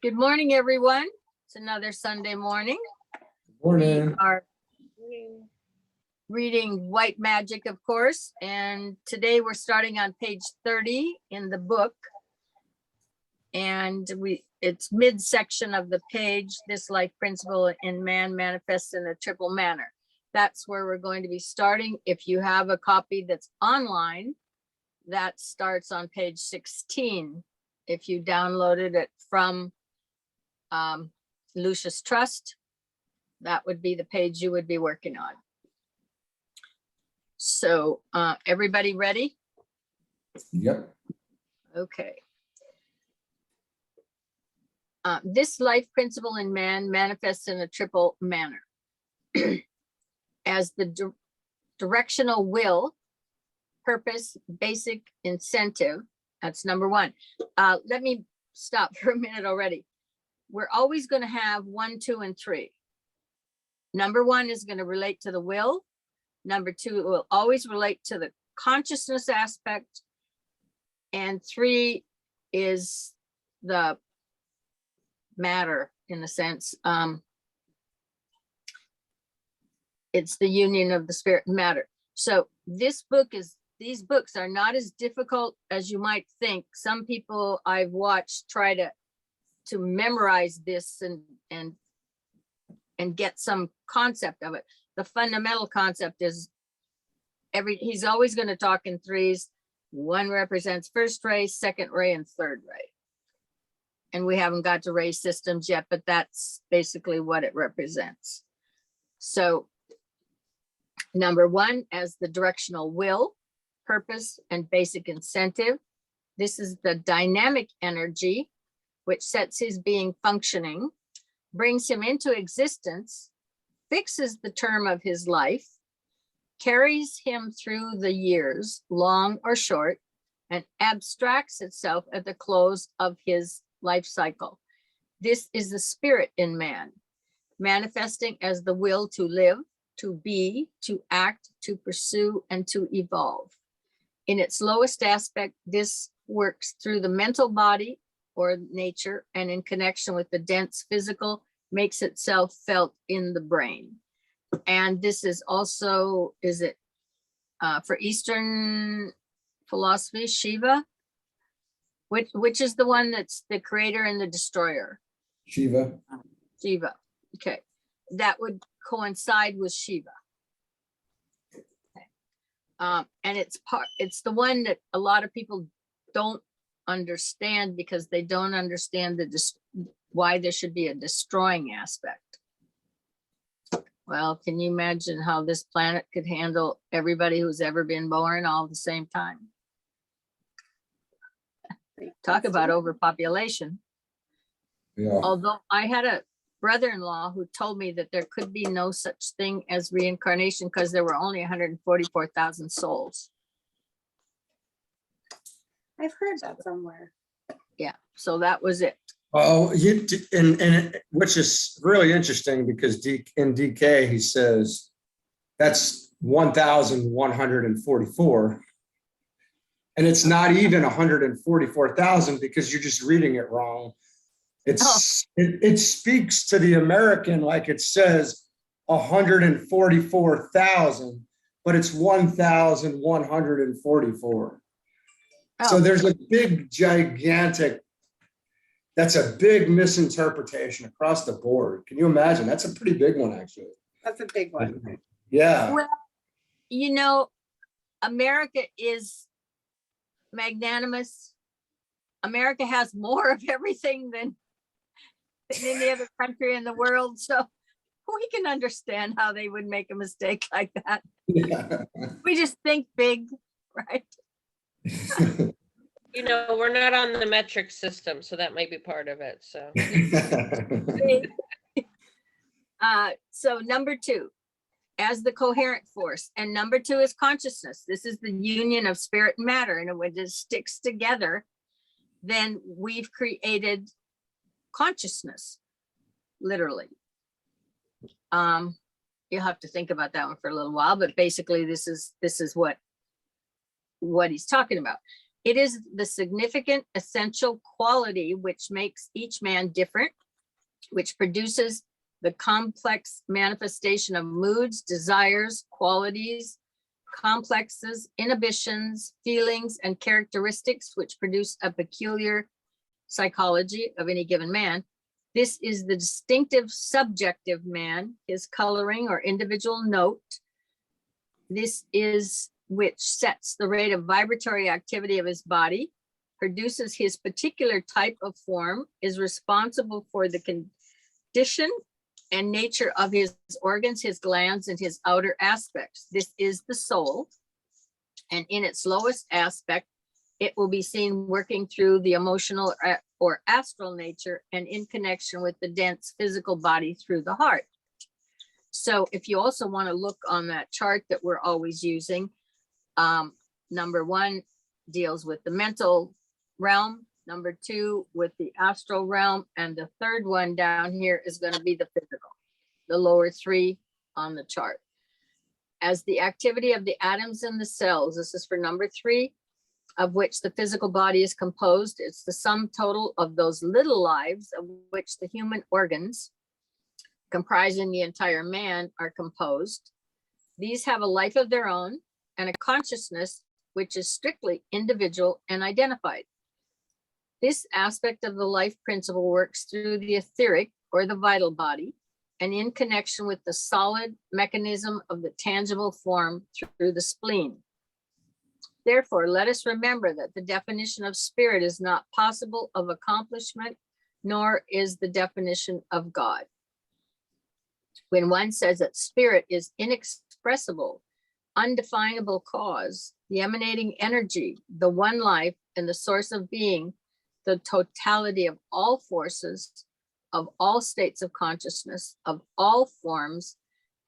Good morning, everyone. It's another Sunday morning. Morning. We are reading White Magic, of course, and today we're starting on page 30 in the book. And it's midsection of the page, this life principle in man manifests in a triple manner. That's where we're going to be starting. If you have a copy that's online, that starts on page 16. If you downloaded it from Lucius Trust, that would be the page you would be working on. So everybody ready? Yep. Okay. This life principle in man manifests in a triple manner. As the directional will, purpose, basic incentive. That's number one. Let me stop for a minute already. We're always going to have 1, 2, and 3. Number 1 is going to relate to the will. Number 2, it will always relate to the consciousness aspect. And 3 is the matter, in a sense. It's the union of the spirit and matter. So these books are not as difficult as you might think. Some people I've watched try to memorize this and get some concept of it. The fundamental concept is he's always going to talk in threes. 1 represents first ray, second ray, and third ray. And we haven't got to ray systems yet, but that's basically what it represents. So number 1 as the directional will, purpose, and basic incentive. This is the dynamic energy which sets his being functioning, brings him into existence, fixes the term of his life, carries him through the years, long or short, and abstracts itself at the close of his life cycle. This is the spirit in man, manifesting as the will to live, to be, to act, to pursue, and to evolve. In its lowest aspect, this works through the mental body or nature, and in connection with the dense physical, makes itself felt in the brain. And this is also, is it for Eastern philosophy, Shiva? Which is the one that's the creator and the destroyer? Shiva. Shiva. Okay. That would coincide with Shiva. Okay. And it's the one that a lot of people don't understand because they don't understand why there should be a destroying aspect. Well, can you imagine how this planet could handle everybody who's ever been born all at the same time? Talk about overpopulation. Yeah. Although I had a brother-in-law who told me that there could be no such thing as reincarnation because there were only 144,000 souls. I've heard that somewhere. Yeah, so that was it. Oh, and which is really interesting because in DK he says that's 1,144, and it's not even 144,000 because you're just reading it wrong. It speaks to the American like it says 144,000, but it's 1,144. So there's a big, gigantic, that's a big misinterpretation across the board. Can you imagine? That's a pretty big one, actually. That's a big one. Yeah. Well, you know, America is magnanimous. America has more of everything than any other country in the world. So we can understand how they would make a mistake like that. Yeah. We just think big, right? You know, we're not on the metric system, so that might be part of it. So, So number 2, as the coherent force, and number 2 is consciousness. This is the union of spirit and matter, and when it sticks together, then we've created consciousness, literally. You'll have to think about that one for a little while, but basically this is what he's talking about. It is the significant essential quality which makes each man different, which produces the complex manifestation of moods, desires, qualities, complexes, inhibitions, feelings, and characteristics which produce a peculiar psychology of any given man. This is the distinctive subjective man, his coloring or individual note. This is which sets the rate of vibratory activity of his body, produces his particular type of form, is responsible for the condition and nature of his organs, his glands, and his outer aspects. This is the soul. And in its lowest aspect, it will be seen working through the emotional or astral nature and in connection with the dense physical body through the heart. So if you also want to look on that chart that we're always using, number 1 deals with the mental realm, number 2 with the astral realm, and the third one down here is going to be the physical, the lower 3 on the chart. As the activity of the atoms in the cells, this is for number 3, of which the physical body is composed. It's the sum total of those little lives of which the human organs, comprising the entire man, are composed. These have a life of their own and a consciousness which is strictly individual and identified. This aspect of the life principle works through the etheric or the vital body and in connection with the solid mechanism of the tangible form through the spleen. Therefore, let us remember that the definition of spirit is not possible of accomplishment, nor is the definition of God. When one says that spirit is inexpressible, undefinable cause, the emanating energy, the one life, and the source of being, the totality of all forces, of all states of consciousness, of all forms,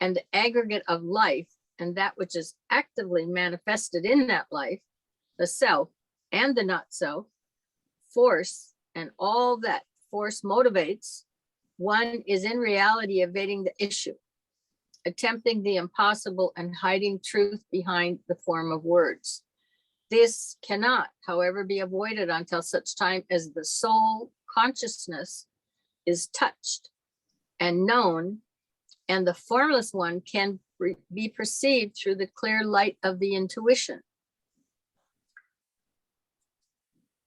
and the aggregate of life, and that which is actively manifested in that life, the self and the not self, force, and all that force motivates, one is in reality evading the issue, attempting the impossible and hiding truth behind the form of words. This cannot, however, be avoided until such time as the soul consciousness is touched and known, and the formless one can be perceived through the clear light of the intuition.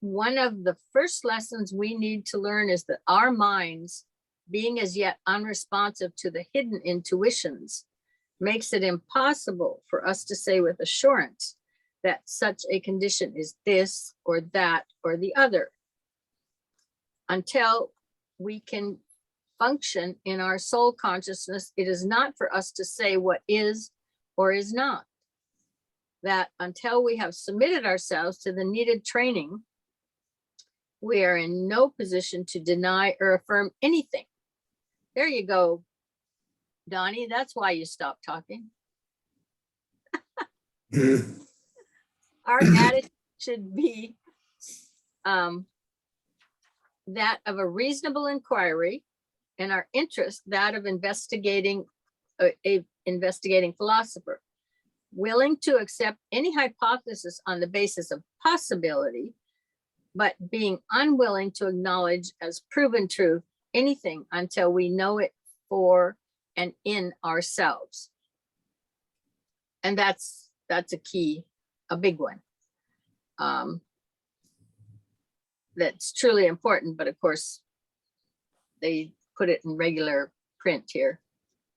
One of the first lessons we need to learn is that our minds, being as yet unresponsive to the hidden intuitions, makes it impossible for us to say with assurance that such a condition is this or that or the other. Until we can function in our soul consciousness, it is not for us to say what is or is not. That until we have submitted ourselves to the needed training, we are in no position to deny or affirm anything. There you go, Donnie. That's why you stopped talking. Our attitude should be that of a reasonable inquiry, and our interest that of investigating a investigating philosopher, willing to accept any hypothesis on the basis of possibility, but being unwilling to acknowledge as proven truth anything until we know it for and in ourselves. And that's a key, a big one. That's truly important, but of course, they put it in regular print here.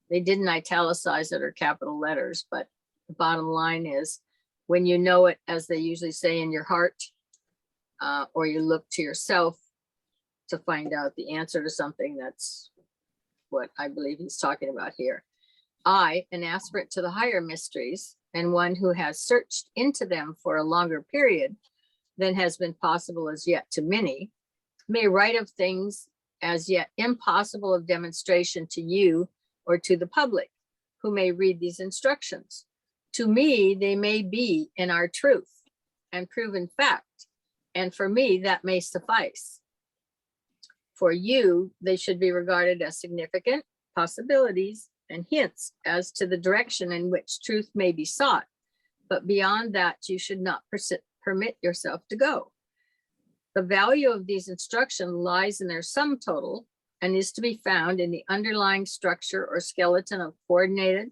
They didn't italicize it or capital letters, but the bottom line is when you know it, as they usually say, in your heart, or you look to yourself to find out the answer to something. That's what I believe he's talking about here. I, an aspirant to the higher mysteries, and one who has searched into them for a longer period than has been possible as yet to many, may write of things as yet impossible of demonstration to you or to the public who may read these instructions. To me, they may be in our truth and proven fact, and for me, that may suffice. For you, they should be regarded as significant possibilities and hints as to the direction in which truth may be sought. But beyond that, you should not permit yourself to go. The value of these instructions lies in their sum total and is to be found in the underlying structure or skeleton of coordinated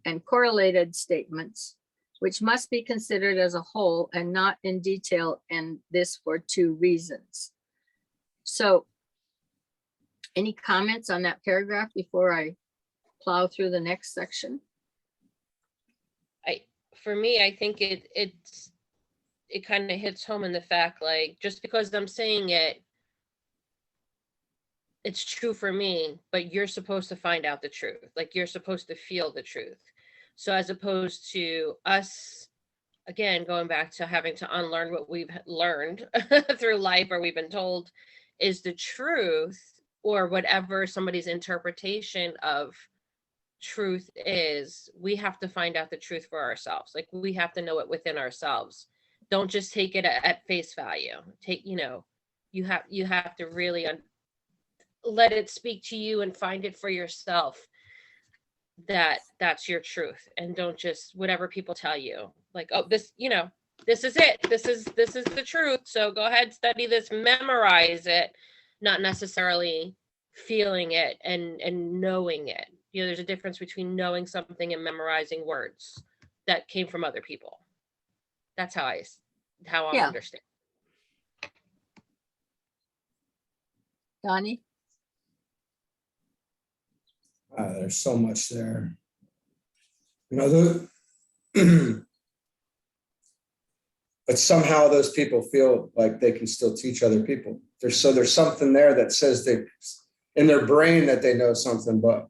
and correlated statements, which must be considered as a whole and not in detail, and this for two reasons. So any comments on that paragraph before I plow through the next section? For me, I think it kind of hits home in the fact, like, just because I'm saying it, it's true for me, but you're supposed to find out the truth. Like, you're supposed to feel the truth. So as opposed to us, again, going back to having to unlearn what we've learned through life, or we've been told is the truth, or whatever somebody's interpretation of truth is, we have to find out the truth for ourselves. Like, we have to know it within ourselves. Don't just take it at face value. You have to really let it speak to you and find it for yourself, that's your truth. And don't just whatever people tell you, like, oh, this is it, this is the truth, so go ahead, study this, memorize it, not necessarily feeling it and knowing it. There's a difference between knowing something and memorizing words that came from other people. That's how I Yeah. understand. Donnie? There's so much there. But somehow those people feel like they can still teach other people. There's something there that says they, in their brain, that they know something, but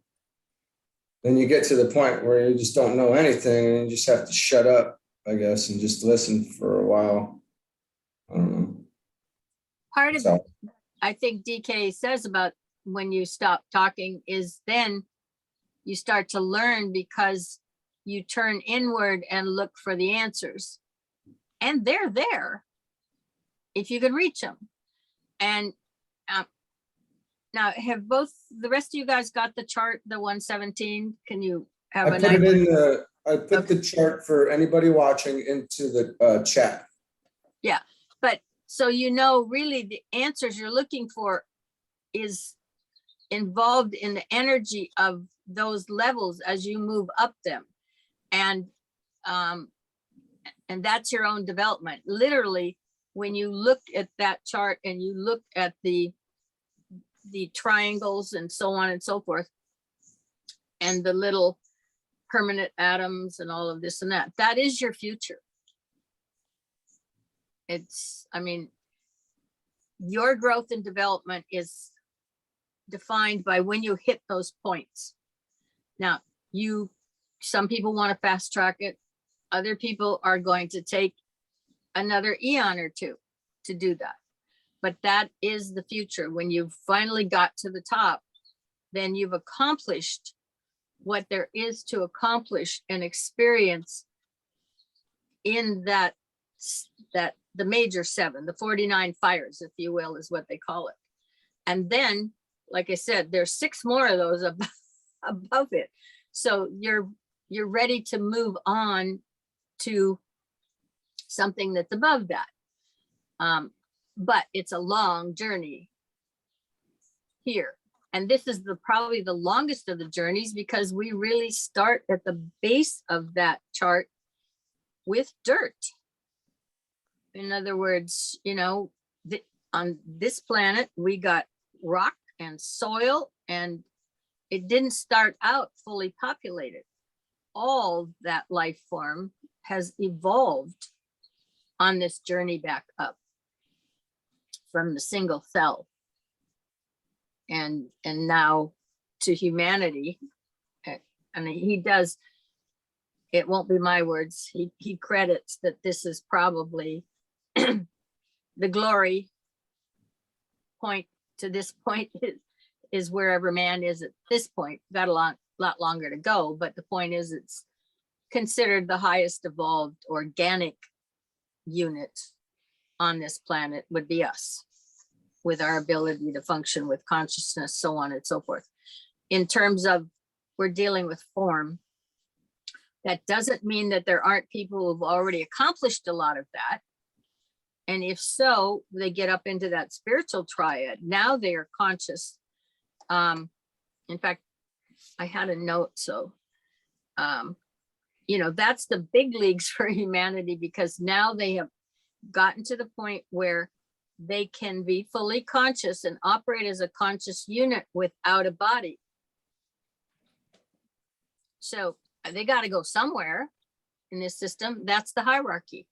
then you get to the point where you just don't know anything and you just have to shut up, I guess, and just listen for a while. I don't know. Part of I think DK says about when you stop talking is then you start to learn, because you turn inward and look for the answers, and they're there if you can reach them. And now, have both the rest of you guys got the chart, the 117? Can you have I put it in I put the chart for anybody watching into the chat. Yeah, but so really the answers you're looking for is involved in the energy of those levels as you move up them, and that's your own development. Literally, when you look at that chart and you look at the triangles and so on and so forth, and the little permanent atoms and all of this and that is your future. Your growth and development is defined by when you hit those points. Now, some people want to fast track it. Other people are going to take another eon or two to do that. But that is the future. When you've finally got to the top, then you've accomplished what there is to accomplish and experience in that the major seven, the 49 fires, if you will, is what they call it. And then, like I said, there's 6 more of those above it. So you're ready to move on to something that's above that. But it's a long journey here. And this is probably the longest of the journeys, because we really start at the base of that chart with dirt. In other words, on this planet, we got rock and soil, and it didn't start out fully populated. All that life form has evolved on this journey back up from the single cell and now to humanity. And he does, it won't be my words, he credits that this is probably the glory point to this point is wherever man is at this point. Got a lot longer to go, but the point is it's considered the highest evolved organic unit on this planet would be us, with our ability to function with consciousness, so on and so forth. In terms of we're dealing with form, that doesn't mean that there aren't people who've already accomplished a lot of that. And if so, they get up into that spiritual triad. Now they are conscious. In fact, I had a note. So, you know, that's the big leagues for humanity, because now they have gotten to the point where they can be fully conscious and operate as a conscious unit without a body. So they got to go somewhere in this system. That's the hierarchy.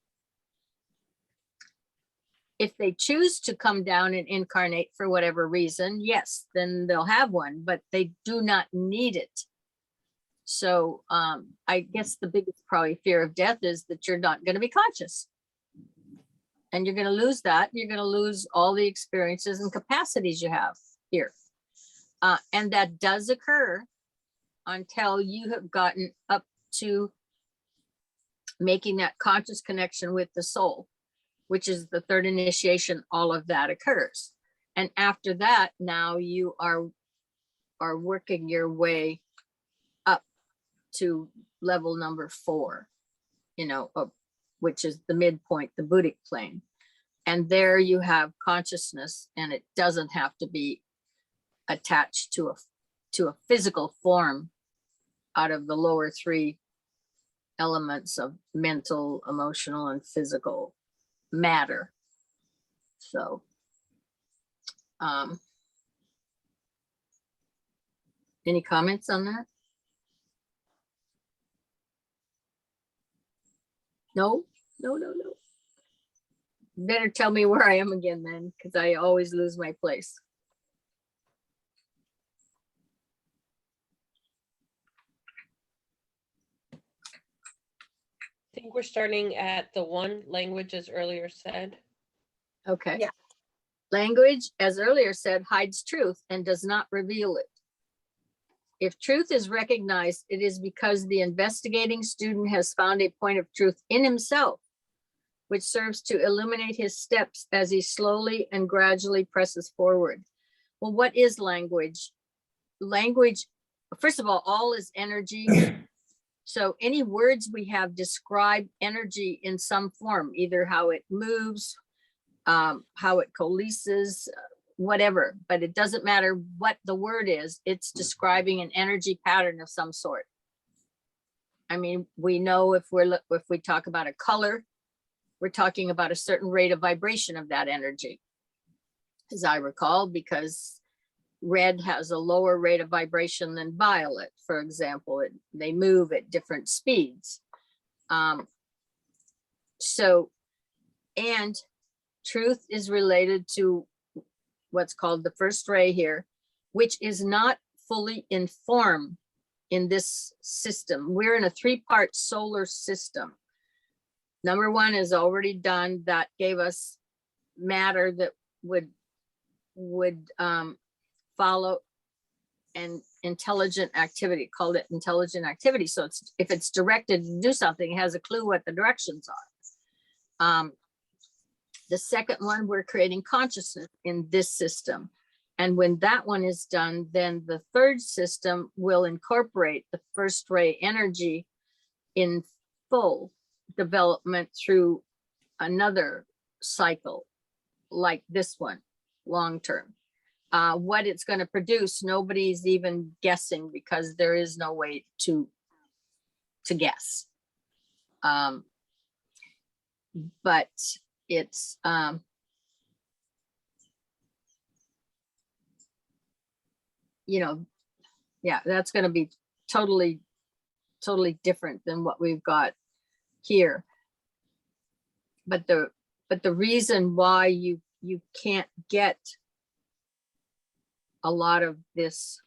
If they choose to come down and incarnate for whatever reason, yes, then they'll have one, but they do not need it. So I guess the biggest probably fear of death is that you're not going to be conscious. And you're going to lose that. You're going to lose all the experiences and capacities you have here. And that does occur until you have gotten up to making that conscious connection with the soul, which is the third initiation. All of that occurs. And after that, now you are working your way up to level number 4, you know, which is the midpoint, the Buddhic plane. And there you have consciousness, and it doesn't have to be attached to a physical form out of the lower 3 elements of mental, emotional, and physical matter. So, any comments on that? No. Better tell me where I am again then, because I always lose my place. I think we're starting at the 1 language, as earlier said. Okay. Yeah. Language, as earlier said, hides truth and does not reveal it. If truth is recognized, it is because the investigating student has found a point of truth in himself, which serves to illuminate his steps as he slowly and gradually presses forward. Well, what is language? Language, first of all is energy. So any words we have describe energy in some form, either how it moves, how it coalesces, whatever, but it doesn't matter what the word is, it's describing an energy pattern of some sort. I mean, we know if we talk about a color, we're talking about a certain rate of vibration of that energy, as I recall, because red has a lower rate of vibration than violet, for example. They move at different speeds. So, and truth is related to what's called the first ray here, which is not fully informed in this system. We're in a 3-part solar system. Number 1 is already done. That gave us matter that would follow an intelligent activity, called it intelligent activity. So if it's directed to do something, it has a clue what the directions are. The second one, we're creating consciousness in this system. And when that one is done, then the third system will incorporate the first ray energy in full development through another cycle like this one, long term. What it's going to produce, nobody's even guessing, because there is no way to guess. But it's you know, yeah, that's going to be totally different than what we've got here. But the reason why you can't get a lot of this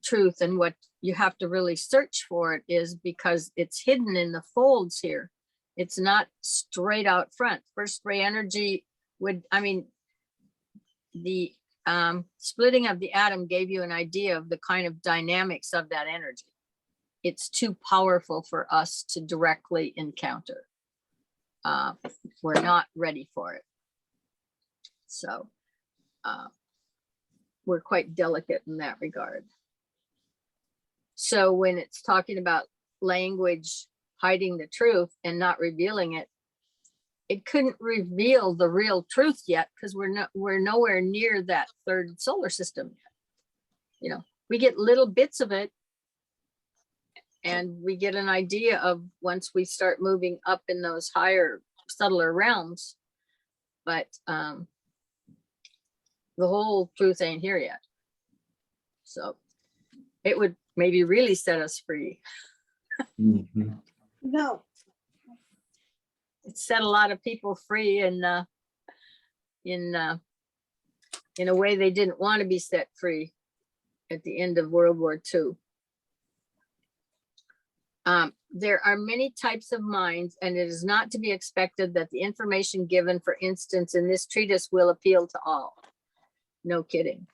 truth, and what you have to really search for it, is because it's hidden in the folds here. It's not straight out front. First ray energy would, I mean, the splitting of the atom gave you an idea of the kind of dynamics of that energy. It's too powerful for us to directly encounter. We're not ready for it. So we're quite delicate in that regard. So when it's talking about language hiding the truth and not revealing it, it couldn't reveal the real truth yet because we're nowhere near that third solar system yet. You know, we get little bits of it, and we get an idea of once we start moving up in those higher, subtler realms. But the whole truth ain't here yet. So it would maybe really set us free. Mhm. No, It set a lot of people free in a way they didn't want to be set free at the end of World War II. There are many types of minds, and it is not to be expected that the information given, for instance, in this treatise will appeal to all. No kidding.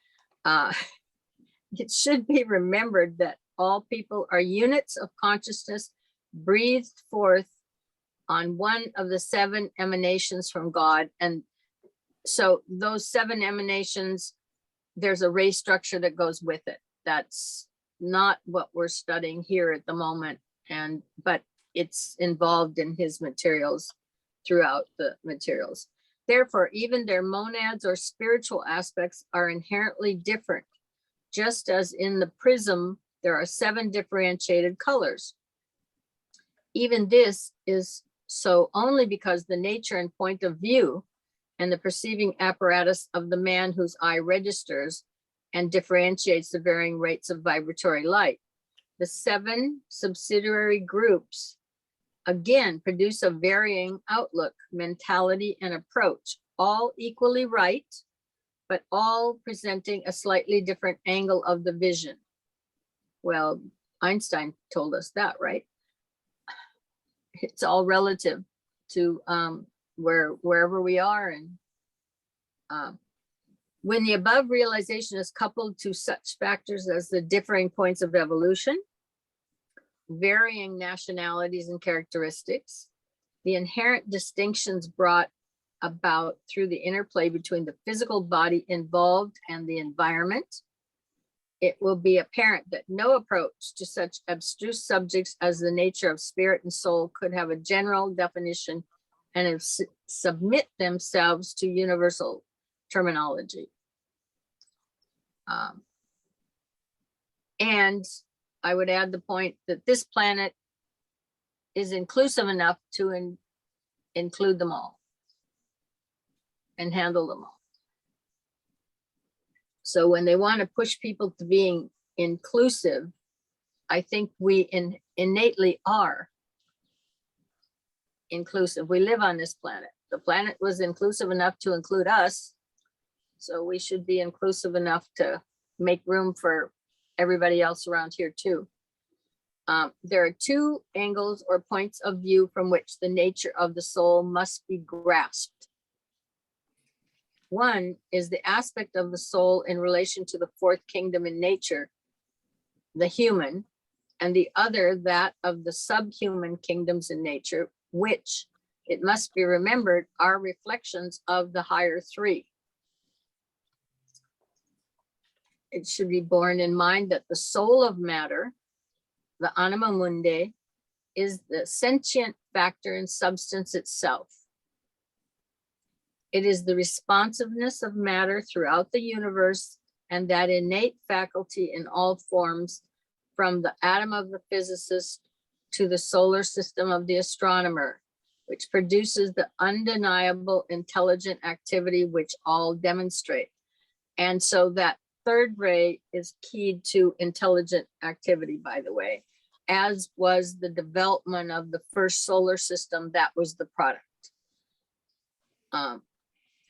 It should be remembered that all people are units of consciousness breathed forth on one of the 7 emanations from God. And so those 7 emanations, there's a ray structure that goes with it. That's not what we're studying here at the moment. But it's involved in his materials, throughout the materials. Therefore, even their monads or spiritual aspects are inherently different, just as in the prism, there are 7 differentiated colors. Even this is so only because the nature and point of view and the perceiving apparatus of the man whose eye registers and differentiates the varying rates of vibratory light. The 7 subsidiary groups, again, produce a varying outlook, mentality, and approach, all equally right, but all presenting a slightly different angle of the vision. Well, Einstein told us that, right? It's all relative to wherever we are. And when the above realization is coupled to such factors as the differing points of evolution, varying nationalities and characteristics, the inherent distinctions brought about through the interplay between the physical body involved and the environment, it will be apparent that no approach to such abstruse subjects as the nature of spirit and soul could have a general definition and submit themselves to universal terminology. And I would add the point that this planet is inclusive enough to include them all and handle them all. So when they want to push people to being inclusive, I think we innately are inclusive. We live on this planet. The planet was inclusive enough to include us. So we should be inclusive enough to make room for everybody else around here too. There are 2 angles or points of view from which the nature of the soul must be grasped. One is the aspect of the soul in relation to the 4th kingdom in nature, the human, and the other that of the subhuman kingdoms in nature, which, it must be remembered, are reflections of the higher 3. It should be borne in mind that the soul of matter, the anima mundi, is the sentient factor in substance itself. It is the responsiveness of matter throughout the universe and that innate faculty in all forms, from the atom of the physicist to the solar system of the astronomer, which produces the undeniable intelligent activity which all demonstrate. And so that 3rd ray is keyed to intelligent activity, by the way, as was the development of the first solar system. That was the product,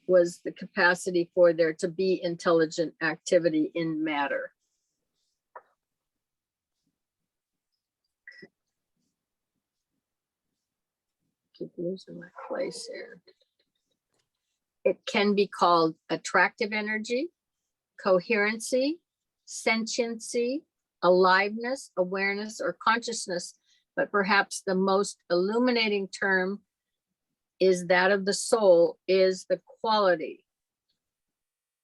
was the capacity for there to be intelligent activity in matter. Keep losing my place here. It can be called attractive energy, coherency, sentiency, aliveness, awareness, or consciousness, but perhaps the most illuminating term is that of the soul, is the quality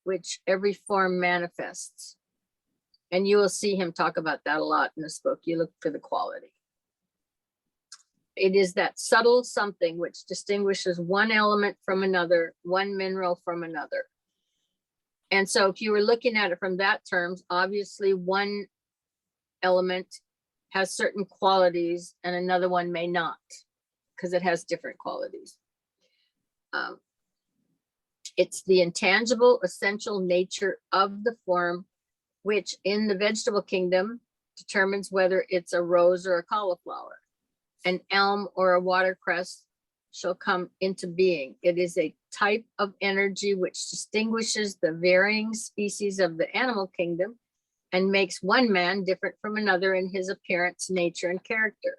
which every form manifests. And you will see him talk about that a lot in this book. You look for the quality. it is that subtle something which distinguishes one element from another, one mineral from another. And so if you were looking at it from that terms, obviously one element has certain qualities and another one may not, because it has different qualities. It's the intangible, essential nature of the form, which in the vegetable kingdom determines whether it's a rose or a cauliflower, an elm or a watercress shall come into being. It is a type of energy which distinguishes the varying species of the animal kingdom and makes one man different from another in his appearance, nature, and character.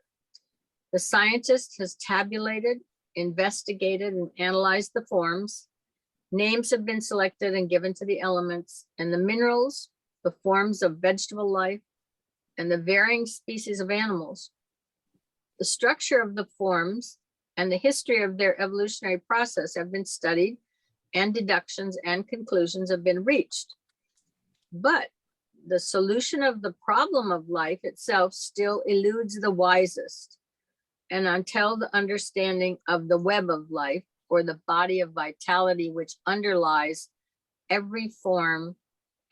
The scientist has tabulated, investigated, and analyzed the forms. Names have been selected and given to the elements and the minerals, the forms of vegetable life, and the varying species of animals. The structure of the forms and the history of their evolutionary process have been studied, and deductions and conclusions have been reached. But the solution of the problem of life itself still eludes the wisest. And until the understanding of the web of life, or the body of vitality which underlies every form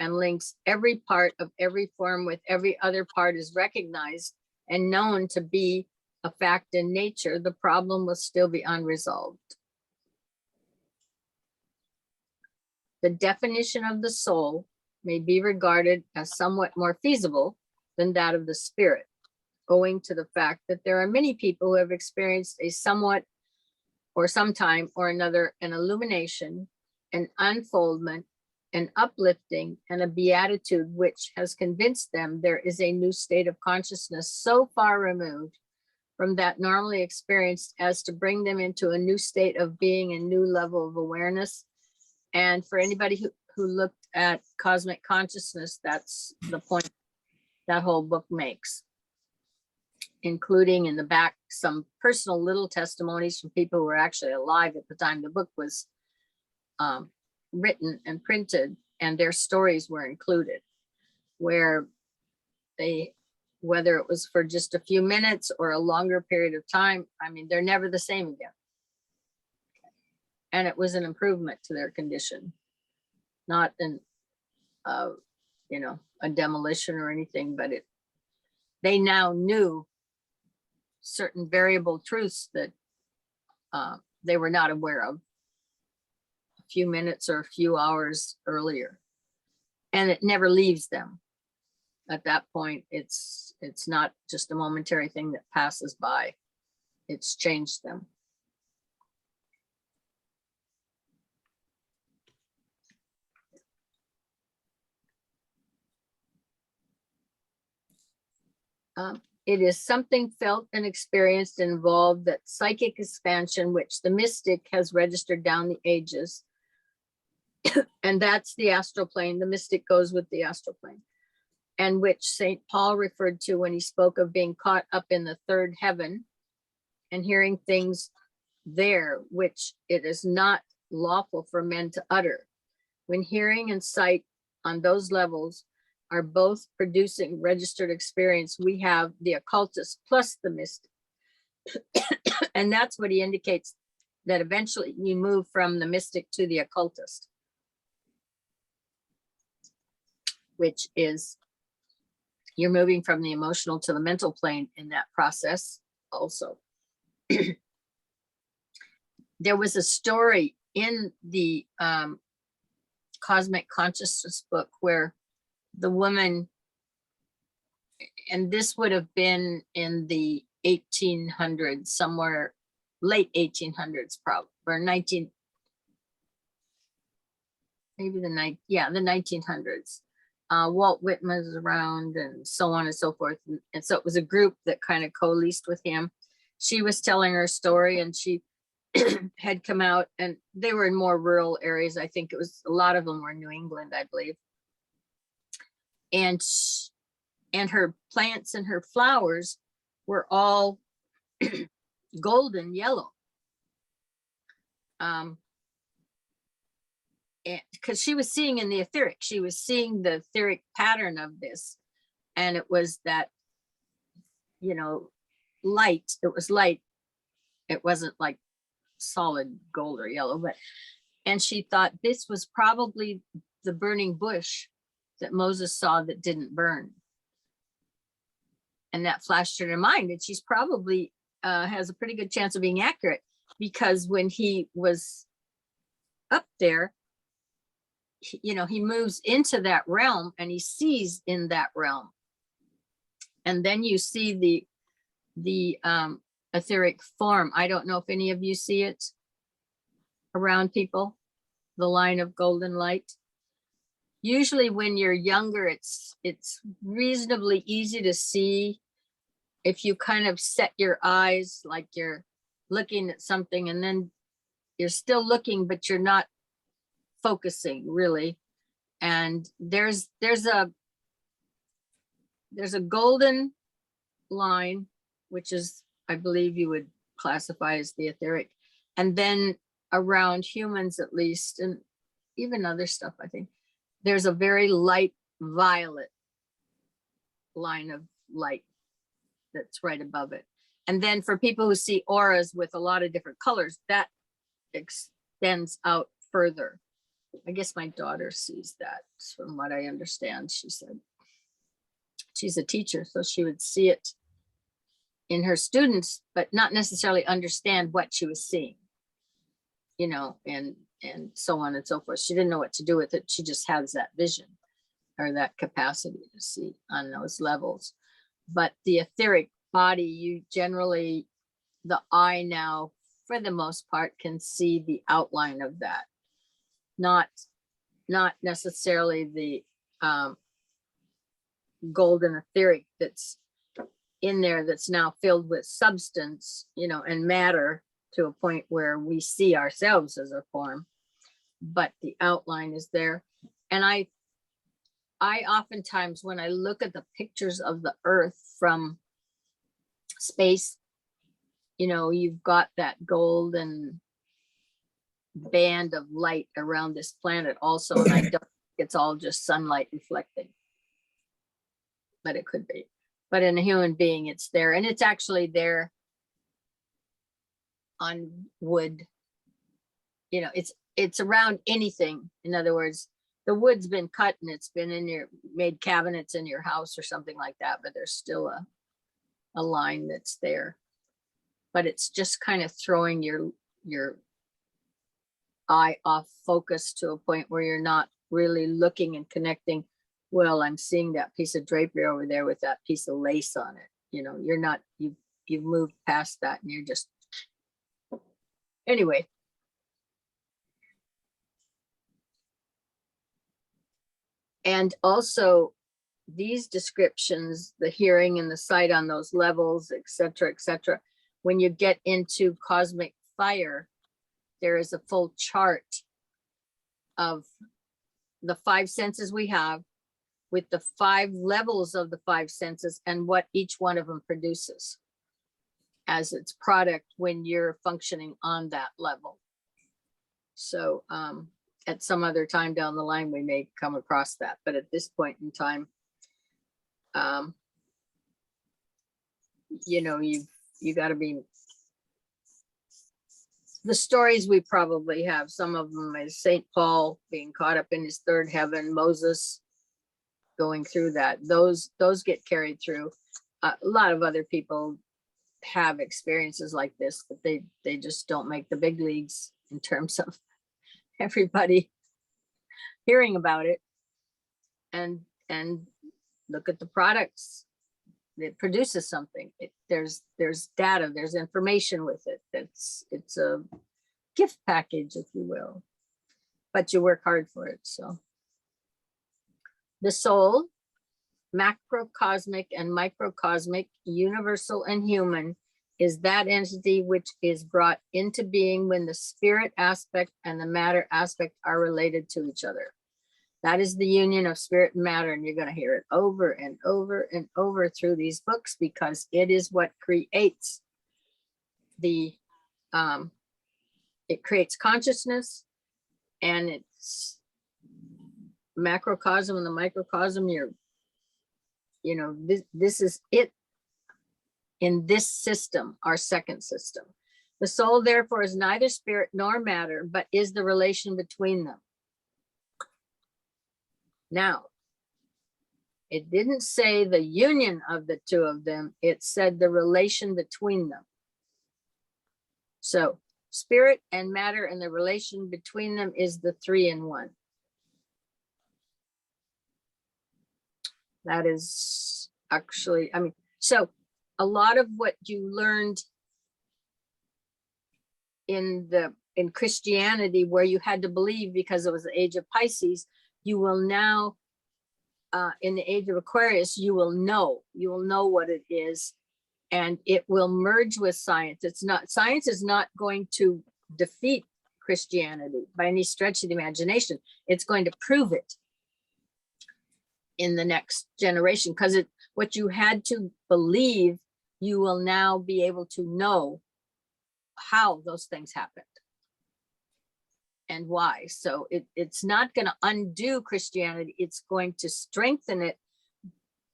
and links every part of every form with every other part, is recognized and known to be a fact in nature, the problem will still be unresolved. The definition of the soul may be regarded as somewhat more feasible than that of the spirit, owing to the fact that there are many people who have experienced a somewhat or sometime or another an illumination, an unfoldment, an uplifting, and a beatitude which has convinced them there is a new state of consciousness so far removed from that normally experienced as to bring them into a new state of being, a new level of awareness. And for anybody who looked at cosmic consciousness, that's the point that whole book makes, including in the back some personal little testimonies from people who were actually alive at the time the book was written and printed, and their stories were included, where they, whether it was for just a few minutes or a longer period of time, I mean, they're never the same again. And it was an improvement to their condition, not an, you know, a demolition or anything, but they now knew certain variable truths that they were not aware of a few minutes or a few hours earlier. And it never leaves them. At that point, it's not just a momentary thing that passes by. It's changed them. It is something felt and experienced and involved, that psychic expansion which the mystic has registered down the ages. And that's the astral plane. The mystic goes with the astral plane, and which St. Paul referred to when he spoke of being caught up in the third heaven and hearing things there which it is not lawful for men to utter. When hearing and sight on those levels are both producing registered experience, we have the occultist plus the mystic. And that's what he indicates, that eventually you move from the mystic to the occultist, which is you're moving from the emotional to the mental plane in that process also. There was a story in the Cosmic Consciousness book where the woman, and this would have been in the 1800s, somewhere late 1800s, probably, or 19, maybe the 1900s. Walt Whitman was around and so on and so forth. And so it was a group that kind of coalesced with him. She was telling her story, and she had come out, and they were in more rural areas. I think it was, a lot of them were in New England, I believe. And her plants and her flowers were all golden yellow. Because she was seeing in the etheric, she was seeing the etheric pattern of this, and it was that, you know, light. It was light It wasn't like solid gold or yellow, and she thought this was probably the burning bush that Moses saw that didn't burn. And that flashed in her mind, and she's probably has a pretty good chance of being accurate, because when he was up there, he moves into that realm and he sees in that realm. And then you see the etheric form. I don't know if any of you see it around people, the line of golden light. Usually when you're younger, it's reasonably easy to see if you kind of set your eyes like you're looking at something, and then you're still looking, but you're not focusing really. And there's a golden line, which is, I believe you would classify as the etheric. And then around humans, at least, and even other stuff, I think, there's a very light violet line of light that's right above it. And then for people who see auras with a lot of different colors, that extends out further. I guess my daughter sees that, from what I understand. She said she's a teacher, so she would see it in her students, but not necessarily understand what she was seeing, and so on and so forth. She didn't know what to do with it. She just has that vision or that capacity to see on those levels. But the etheric body, you generally, the eye now, for the most part, can see the outline of that. Not necessarily the golden etheric that's in there, that's now filled with substance, and matter, to a point where we see ourselves as a form, but the outline is there. And I oftentimes, when I look at the pictures of the earth from space, you've got that golden band of light around this planet also, and I don't think it's all just sunlight reflecting, but it could be. But in a human being, it's there, and it's actually there on wood. It's around anything. In other words, the wood's been cut and it's been made cabinets in your house or something like that, but there's still a line that's there. But it's just kind of throwing your eye off focus to a point where you're not really looking and connecting. Well, I'm seeing that piece of drapery over there with that piece of lace on it. You're not, you've moved past that, and you're just, anyway. And also these descriptions, the hearing and the sight on those levels, et cetera, when you get into cosmic fire, there is a full chart of the 5 senses we have, with the 5 levels of the 5 senses and what each one of them produces as its product when you're functioning on that level. So at some other time down the line, we may come across that. But at this point in time, you got to be, the stories we probably have, some of them is St. Paul being caught up in his 3rd heaven, Moses going through that. Those get carried through. A lot of other people have experiences like this, but they just don't make the big leagues in terms of everybody hearing about it. And look at the products. It produces something. There's data, there's information with it. It's a gift package, if you will, but you work hard for it. So the soul, macrocosmic and microcosmic, universal and human, is that entity which is brought into being when the spirit aspect and the matter aspect are related to each other. That is the union of spirit and matter, and you're going to hear it over and over and over through these books, because it is what creates it creates consciousness, and it's macrocosm and the microcosm. This is it in this system, our second system. The soul, therefore, is neither spirit nor matter, but is the relation between them. Now, it didn't say the union of the two of them. It said the relation between them. So spirit and matter and the relation between them is the 3 in 1. That is actually, I mean, so a lot of what you learned in Christianity, where you had to believe because it was the age of Pisces, you will now, in the age of Aquarius, you will know what it is, and it will merge with science. Science is not going to defeat Christianity by any stretch of the imagination. It's going to prove it in the next generation, because what you had to believe, you will now be able to know how those things happened and why. So it's not going to undo Christianity. It's going to strengthen it.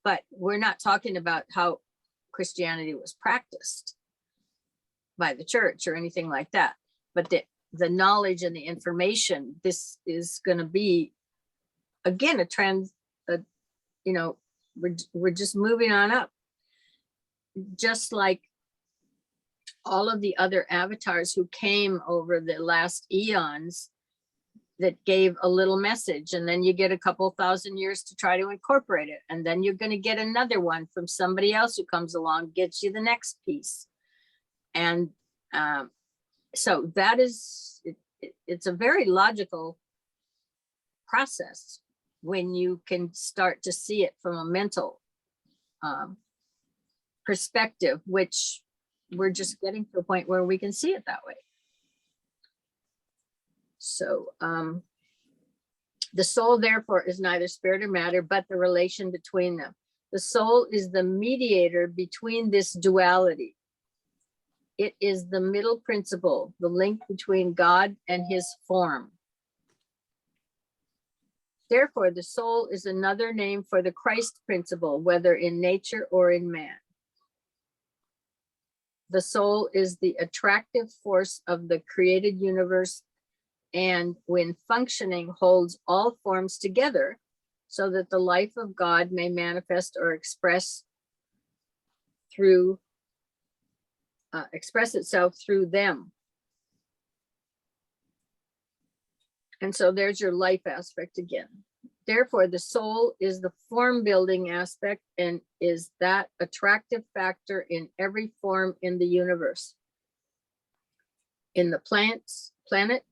But we're not talking about how Christianity was practiced by the church or anything like that. But the knowledge and the information, this is going to be, again, we're just moving on up. Just like all of the other avatars who came over the last eons that gave a little message, and then you get a couple thousand years to try to incorporate it, and then you're going to get another one from somebody else who comes along, gets you the next piece. And so that is, it's a very logical process when you can start to see it from a mental perspective, which we're just getting to a point where we can see it that way. So the soul, therefore, is neither spirit or matter, but the relation between them. The soul is the mediator between this duality. It is the middle principle, the link between God and his form. Therefore, the soul is another name for the Christ principle, whether in nature or in man. The soul is the attractive force of the created universe, and when functioning, holds all forms together so that the life of God may manifest or express itself through them. And so there's your life aspect again. Therefore, the soul is the form building aspect and is that attractive factor in every form in the universe, in the planet,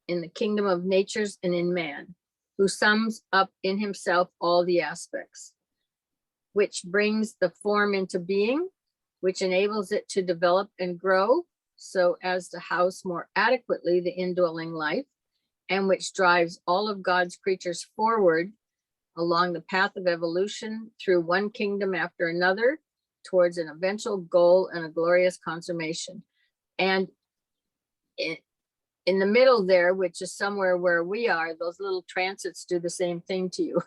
in the kingdom of natures, and in man, who sums up in himself all the aspects, which brings the form into being, which enables it to develop and grow so as to house more adequately the indwelling life, and which drives all of God's creatures forward along the path of evolution through one kingdom after another towards an eventual goal and a glorious consummation. And in the middle there, which is somewhere where we are, those little transits do the same thing to you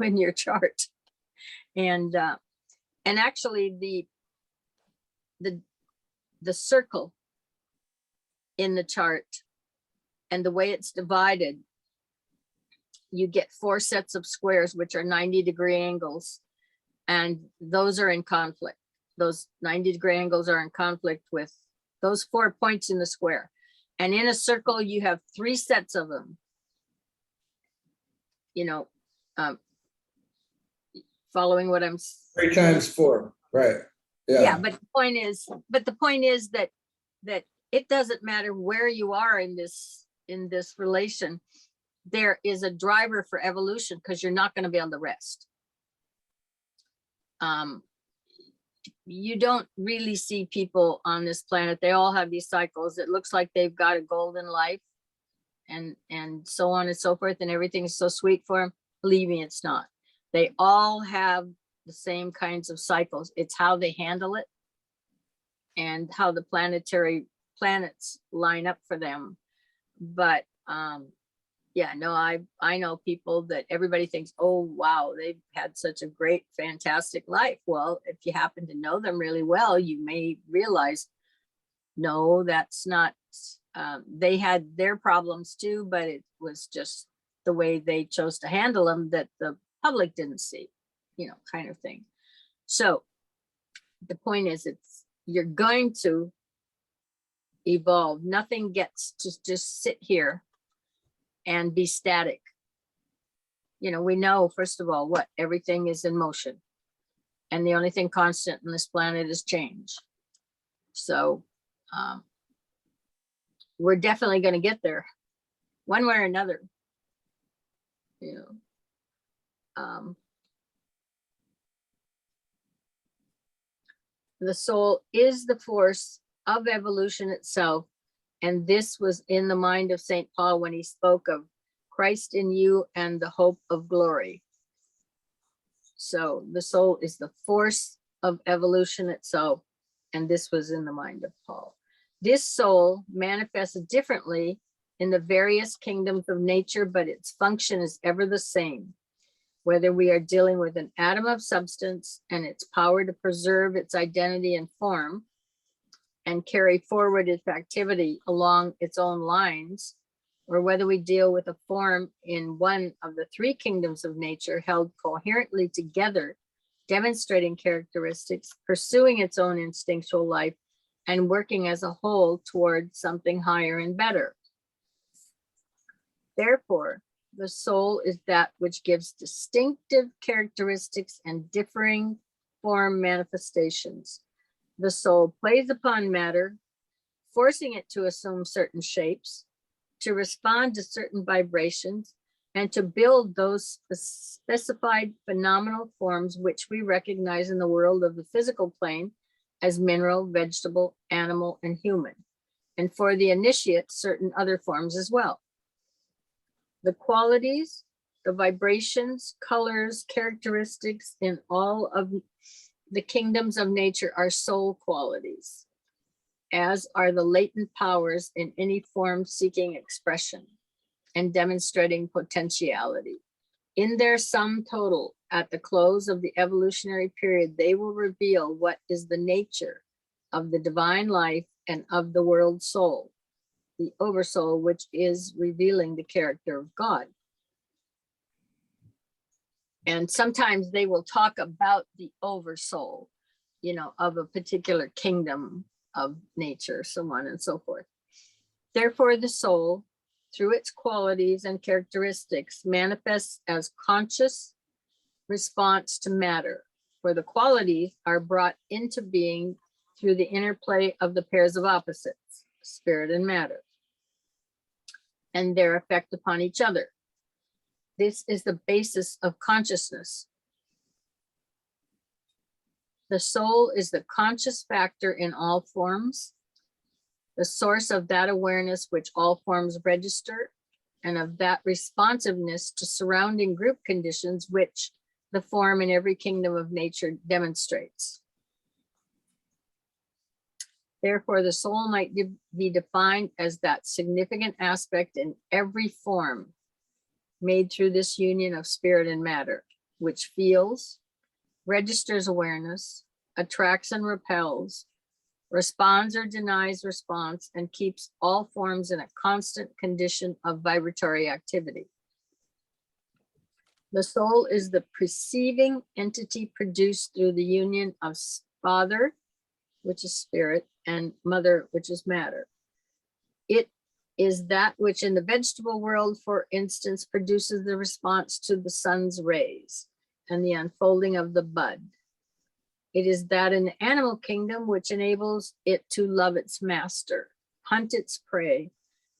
in your chart. And actually the circle in the chart and the way it's divided, you get 4 sets of squares, which are 90-degree angles, and those are in conflict. Those 90-degree angles are in conflict with those 4 points in the square. And in a circle, you have 3 sets of them. Following what I'm saying. 3 times 4, right? Yeah, but the point is that it doesn't matter where you are in this relation. There is a driver for evolution, because you're not going to be able to rest. You don't really see people on this planet. They all have these cycles. It looks like they've got a golden life and so on and so forth, and everything is so sweet for them. Believe me, it's not. They all have the same kinds of cycles. It's how they handle it and how the planets line up for them. But yeah, no, I know people that everybody thinks, oh, wow, they've had such a great, fantastic life. Well, if you happen to know them really well, you may realize no, that's not, they had their problems too, but it was just the way they chose to handle them that the public didn't see, kind of thing. So the point is, you're going to evolve. Nothing gets to just sit here and be static. We know, first of all, what everything is in motion, and the only thing constant on this planet is change. So we're definitely going to get there one way or another. The soul is the force of evolution itself, and this was in the mind of St. Paul when he spoke of Christ in you and the hope of glory. So the soul is the force of evolution itself, and this was in the mind of Paul. This soul manifests differently in the various kingdoms of nature, but its function is ever the same. Whether we are dealing with an atom of substance and its power to preserve its identity and form and carry forward its activity along its own lines, or whether we deal with a form in one of the three kingdoms of nature held coherently together, demonstrating characteristics, pursuing its own instinctual life, and working as a whole toward something higher and better. Therefore, the soul is that which gives distinctive characteristics and differing form manifestations. The soul plays upon matter, forcing it to assume certain shapes, to respond to certain vibrations, and to build those specified phenomenal forms which we recognize in the world of the physical plane as mineral, vegetable, animal, and human, and for the initiate, certain other forms as well. The qualities, the vibrations, colors, characteristics in all of the kingdoms of nature are soul qualities, as are the latent powers in any form seeking expression and demonstrating potentiality. In their sum total, at the close of the evolutionary period, they will reveal what is the nature of the divine life and of the world soul, the oversoul, which is revealing the character of God. And sometimes they will talk about the oversoul, of a particular kingdom of nature, so on and so forth. Therefore, the soul, through its qualities and characteristics, manifests as conscious response to matter, for the qualities are brought into being through the interplay of the pairs of opposites, spirit and matter, and their effect upon each other. This is the basis of consciousness. The soul is the conscious factor in all forms, the source of that awareness which all forms register, and of that responsiveness to surrounding group conditions which the form in every kingdom of nature demonstrates. Therefore, the soul might be defined as that significant aspect in every form made through this union of spirit and matter, which feels, registers awareness, attracts and repels, responds or denies response, and keeps all forms in a constant condition of vibratory activity. The soul is the perceiving entity produced through the union of Father, which is spirit, and Mother, which is matter. It is that which in the vegetable world, for instance, produces the response to the sun's rays and the unfolding of the bud. It is that in the animal kingdom which enables it to love its master, hunt its prey,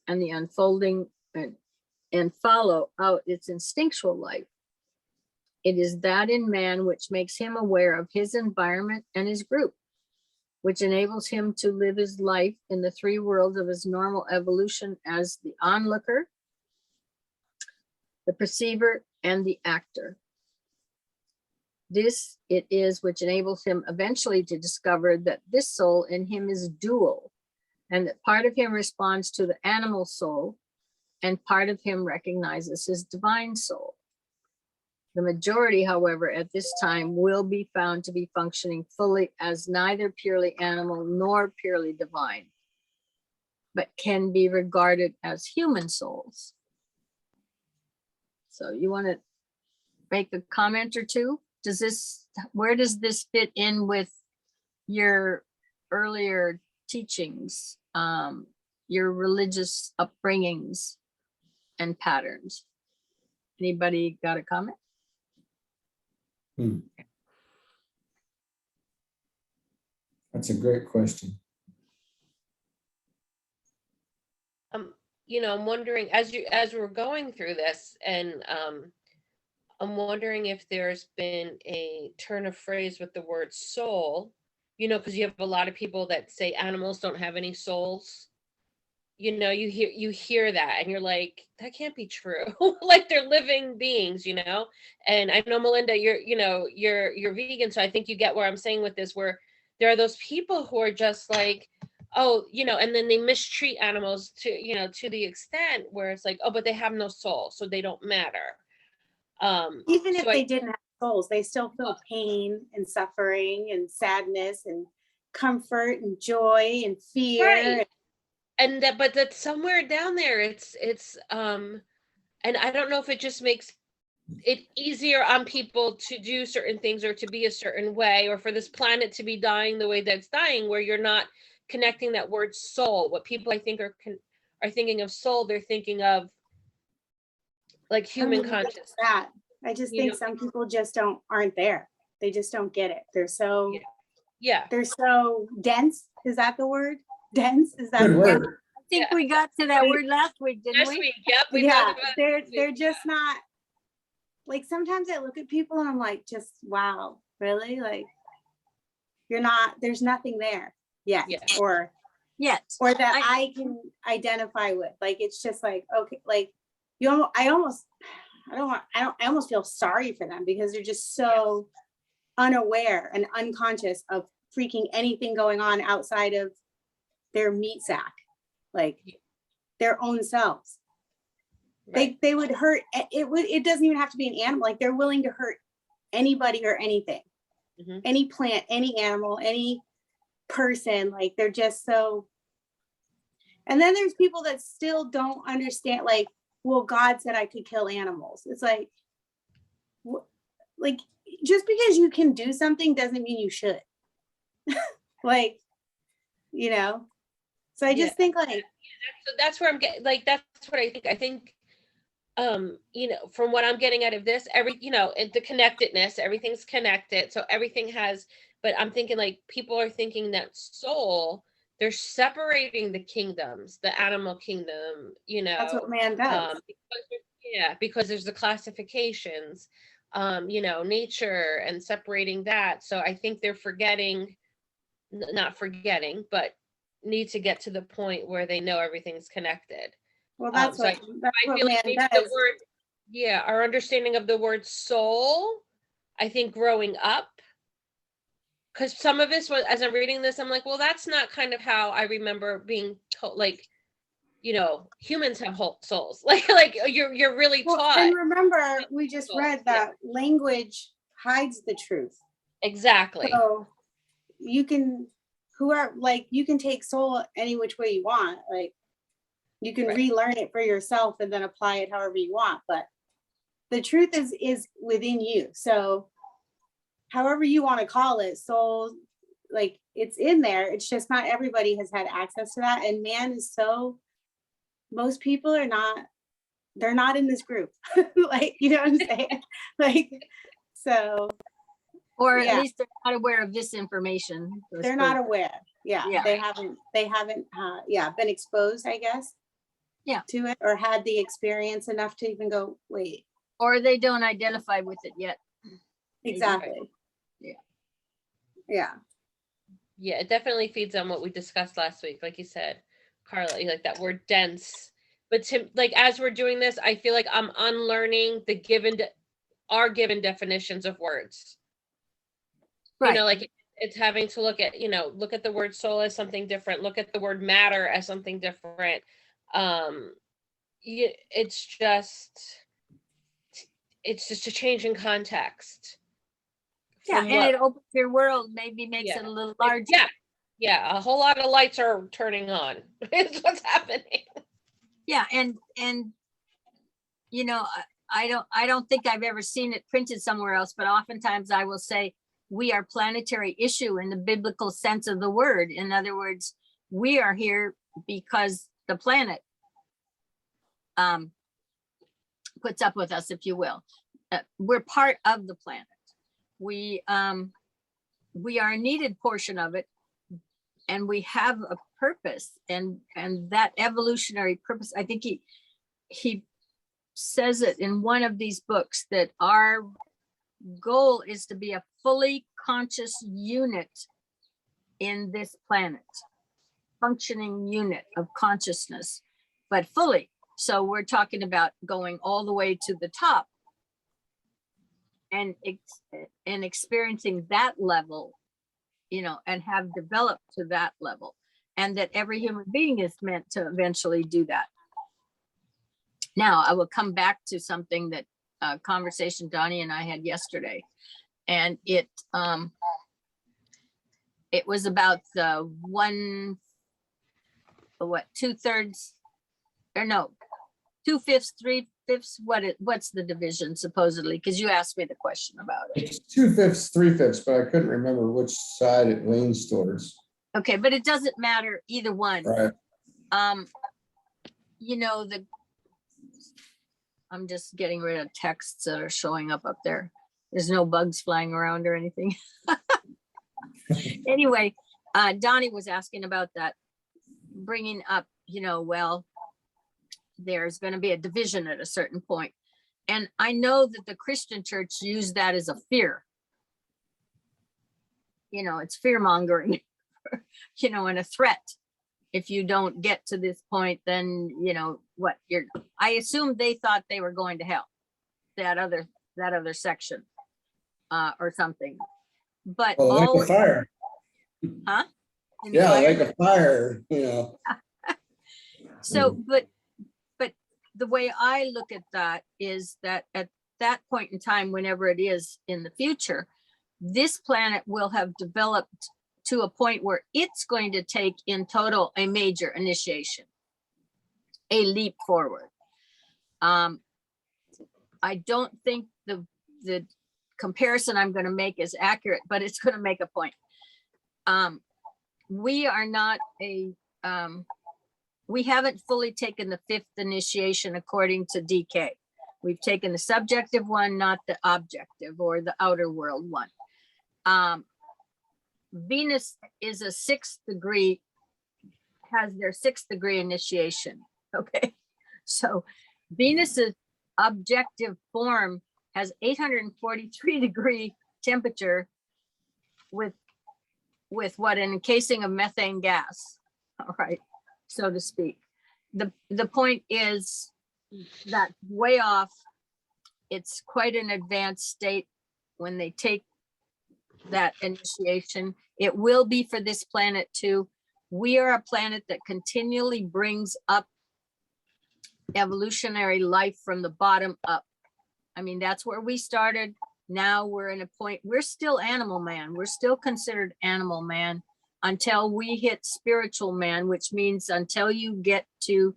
and the unfolding and follow out its instinctual life. It is that in man which makes him aware of his environment and his group, which enables him to live his life in the three worlds of his normal evolution as the onlooker, the perceiver, and the actor. This it is which enables him eventually to discover that this soul in him is dual, and that part of him responds to the animal soul, and part of him recognizes his divine soul. The majority, however, at this time will be found to be functioning fully as neither purely animal nor purely divine, but can be regarded as human souls. So you want to make a comment or two? Where does this fit in with your earlier teachings, your religious upbringings and patterns? Anybody got a comment? That's a great question. I'm wondering as we're going through this, and I'm wondering if there's been a turn of phrase with the word soul, because you have a lot of people that say animals don't have any souls. You hear that and you're like, that can't be true. Like, they're living beings, and I know, Melinda, you're vegan, so I think you get where I'm saying with this, where there are those people who are just like, oh, and then they mistreat animals to the extent where it's like, oh, but they have no soul, so they don't matter. Even if so they didn't have souls, they still feel pain and suffering and sadness and comfort and joy and fear. Right. But that's somewhere down there. It's and I don't know if it just makes it easier on people to do certain things or to be a certain way, or for this planet to be dying the way that it's dying, where you're not connecting that word soul. What people, I think, are thinking of soul, they're thinking of like human consciousness. That. I just think some people just aren't there. They just don't get it. They're so they're so dense. Is that the word? Dense? Is that Good the word? word? I think we got to that word last week, didn't Last we? week, yep. They're just not, like, sometimes I look at people and I'm like, just wow, really? Like, there's nothing there yet. Yeah. Or Yes. or that I can identify with. Like, it's just like, okay, like I almost feel sorry for them, because they're just so unaware and unconscious of freaking anything going on outside of their meat sack, like their own selves. Right. They would hurt. It doesn't even have to be an animal. Like, they're willing to hurt anybody or anything, any plant, any animal, any person. Like, they're just so. And then there's people that still don't understand, like, well, God said I could kill animals. It's like just because you can do something doesn't mean you should. Like, so I just think, like, so that's where I'm getting, like, that's what I think. From what I'm getting out of this, the connectedness, everything's connected. So everything has, but I'm thinking, like, people are thinking that soul, they're separating the kingdoms, the animal kingdom, that's what man does. Because there's the classifications, nature, and separating that. So I think they're not forgetting, but need to get to the point where they know everything's connected. Well, that's what like man does. Our understanding of the word soul, I think, growing up, because some of this was, as I'm reading this, I'm like, well, that's not kind of how I remember being told, like, humans have whole souls. like you're really taught. And remember, we just read that language hides the truth. Exactly. So you can take soul any which way you want. Like, you can relearn it for yourself and then apply it however you want. But the truth is within you. So however you want to call it, soul, like, it's in there. It's just not everybody has had access to that. And man is most people they're not in this group. Like, you know what I'm saying? Like, so. Or at least they're not aware of this information. They're not aware. Yeah. They haven't been exposed, I guess. To it, or had the experience enough to even go, wait. Or they don't identify with it yet. Exactly. Yeah. Yeah, it definitely feeds on what we discussed last week. Like you said, Carla, you like that word dense. But as we're doing this, I feel like I'm unlearning our given definitions of words. Right. Like, it's having to look at the word soul as something different, look at the word matter as something different. It's just a change in context. And it opens your world, maybe makes it a little larger. Yeah, a whole lot of lights are turning on. Is what's happening. Yeah, and you know, I don't think I've ever seen it printed somewhere else, but oftentimes I will say we are planetary issue in the biblical sense of the word. In other words, we are here because the planet puts up with us, if you will. We're part of the planet. We are a needed portion of it, and we have a purpose, and that evolutionary purpose. I think he says it in one of these books that our goal is to be a fully conscious unit in this planet, functioning unit of consciousness, but fully. So we're talking about going all the way to the top and experiencing that level, you know, and have developed to that level, and that every human being is meant to eventually do that. Now, I will come back to something that conversation Donnie and I had yesterday, and it was about the 2/3, or no, 2/5, 3/5. What's the division supposedly? Because you asked me the question about it. It's 2/5, 3/5, but I couldn't remember which side it leans towards. Okay, but it doesn't matter either one. Right. You know, I'm just getting rid of texts that are showing up there. There's no bugs flying around or anything. Anyway, Donnie was asking about that, bringing up, you know, well, there's going to be a division at a certain point. And I know that the Christian church used that as a fear. You know, it's fear mongering, you know, and a threat. If you don't get to this point, then, you know, what I assume they thought they were going to hell, that other section, or something. But Well, like a fire. Huh? Yeah, like a fire, you know. So, but the way I look at that is that at that point in time, whenever it is in the future, this planet will have developed to a point where it's going to take in total a major initiation, a leap forward. I don't think the comparison I'm going to make is accurate, but it's going to make a point. We are not we haven't fully taken the 5th initiation according to DK. We've taken the subjective one, not the objective or the outer world one. Venus is a 6th degree, has their 6th degree initiation. Okay. So Venus's objective form has 843 degree temperature with what, an encasing of methane gas. All right, so to speak. The point is that way off. It's quite an advanced state when they take that initiation. It will be for this planet too. We are a planet that continually brings up evolutionary life from the bottom up. I mean, that's where we started. Now we're in a point, we're still animal man. We're still considered animal man until we hit spiritual man, which means until you get to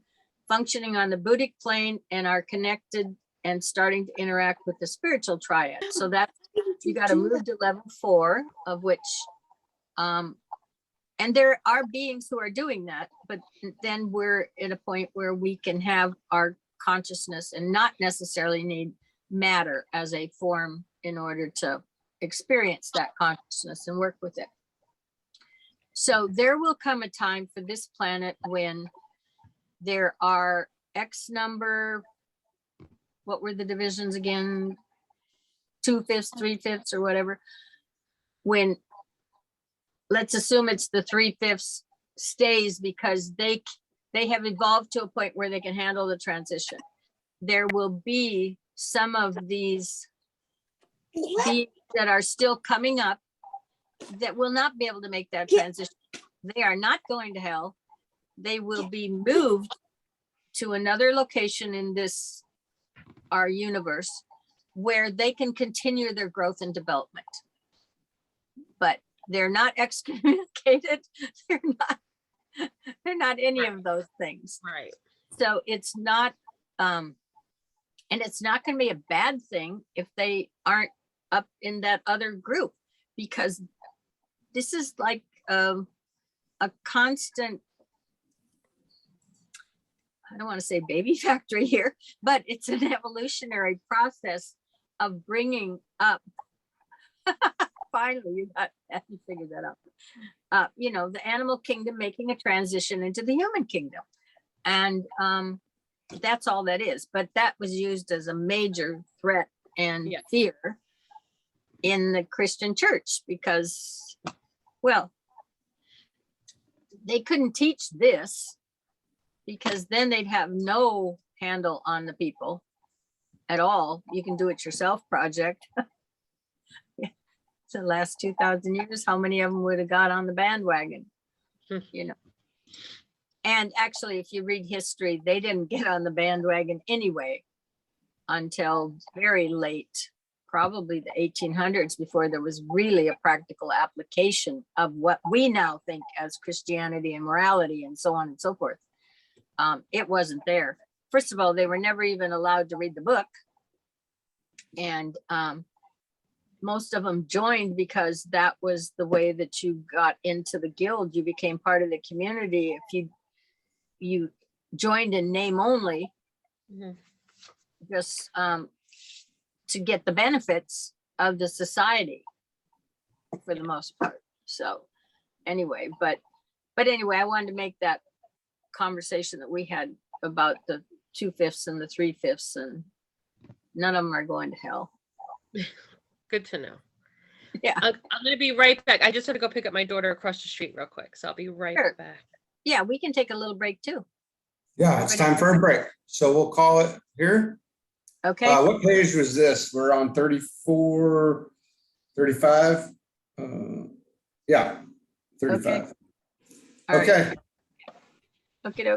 functioning on the Buddhic plane and are connected and starting to interact with the spiritual triad. So that you got to move to level 4, of which, and there are beings who are doing that, but then we're at a point where we can have our consciousness and not necessarily need matter as a form in order to experience that consciousness and work with it. So there will come a time for this planet when there are X number, what were the divisions again? 2/5, 3/5 or whatever. When, let's assume it's the 3/5 stays because they have evolved to a point where they can handle the transition. There will be some of these beings that are still coming up that will not be able to make that transition. They are not going to hell. They will be moved to another location in this, our universe, where they can continue their growth and development. But They're not excommunicated. They're not any of those things. Right. So it's not, and it's not going to be a bad thing if they aren't up in that other group, because this is like a constant, I don't want to say baby factory here, but it's an evolutionary process of bringing up. Finally, you figured that out. You know, the animal kingdom making a transition into the human kingdom. And that's all that is. But that was used as a major threat and Yes. fear in the Christian church because, well, they couldn't teach this because then they'd have no handle on the people at all. You can do it yourself project. So the last 2,000 years, how many of them would have got on the bandwagon? You know, and actually, if you read history, they didn't get on the bandwagon anyway until very late, probably the 1800s, before there was really a practical application of what we now think as Christianity and morality and so on and so forth. It wasn't there. First of all, they were never even allowed to read the book. And most of them joined because that was the way that you got into the guild. You became part of the community. If you joined in name only, just to get the benefits of the society for the most part. So anyway, but anyway, I wanted to make that conversation that we had about the 2/5 and the 3/5, and none of them are going to hell. Good to know. Yeah. I'm going to be right back. I just had to go pick up my daughter across the street real quick. So I'll be right Sure. back. Yeah, we can take a little break too. Yeah, it's time for a break. So we'll call it here. Okay. What page was this? We're on 34, 35. Yeah, 35. All right. Okay. Okay.